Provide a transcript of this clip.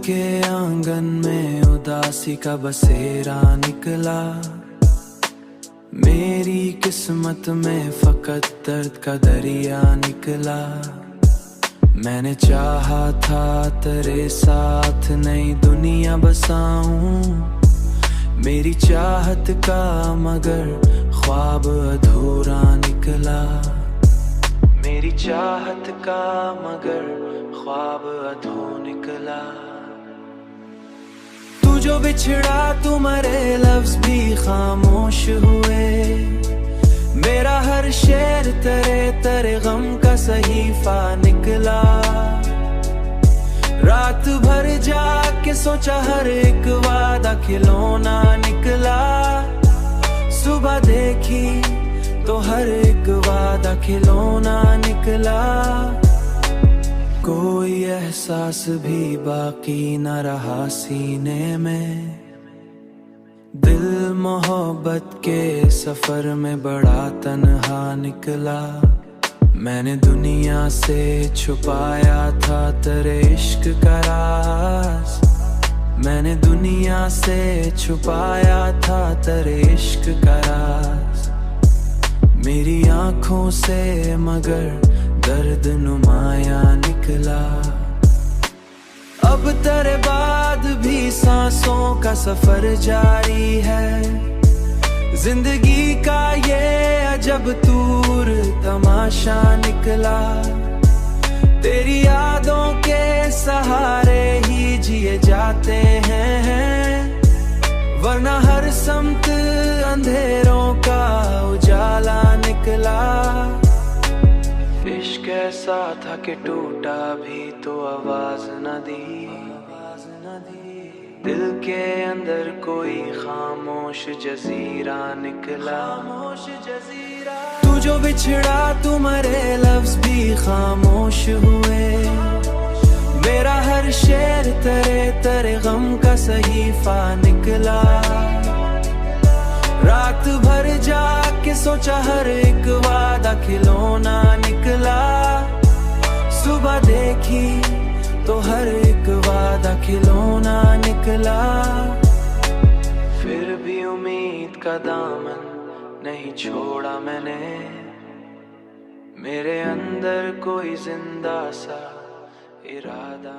के आंगन में उदासी का बसेरा निकला। मेरी किस्मत में फकत दर्द का दरिया निकला। मैंने चाहा था तेरे साथ नई दुनिया बसाऊं, मेरी चाहत का मगर ख्वाब अधूरा निकला। मेरी चाहत का मगर ख्वाब अधूरा निकला। तू जो बिछड़ा तुम्हारे लफ्ज भी खामोश हुए। मेरा हर शेर तेरे तेरे गम का सहीफा निकला। रात भर जाग के सोचा हर एक वादा खिलौना निकला। सुबह देखी तो हर एक वादा खिलौना निकला। कोई एहसास भी बाकी न रहा सीने में। दिल मोहब्बत के सफर में बड़ा तन्हा निकला। मैंने दुनिया से छुपाया था तेरे इश्क का राज। मैंने दुनिया से छुपाया था तेरे इश्क का राज। मेरी आंखों से मगर दर्द नुमाया निकला। अब तेरे बाद भी सांसों का सफर जारी है। जिंदगी का ये अजब तूर तमाशा निकला। तेरी यादों के सहारे ही जिए जाते हैं, वरना हर समत अंधेरों का उजाला निकला। इश्क ऐसा था कि टूटा भी तो आवाज न दी। दिल के अंदर कोई खामोश जजीरा निकला। तू जो बिछड़ा तुम्हारे लफ्ज भी खामोश हुए। मेरा हर शेर तेरे तेरे गम का सहीफा निकला। रात भर जाग के सोचा हर एक वादा खिलौना निकला। सुबह देखी तो हर एक वादा खिलौना निकला। फिर भी उम्मीद का दामन नहीं छोड़ा मैंने। मेरे अंदर कोई जिंदा सा इरादा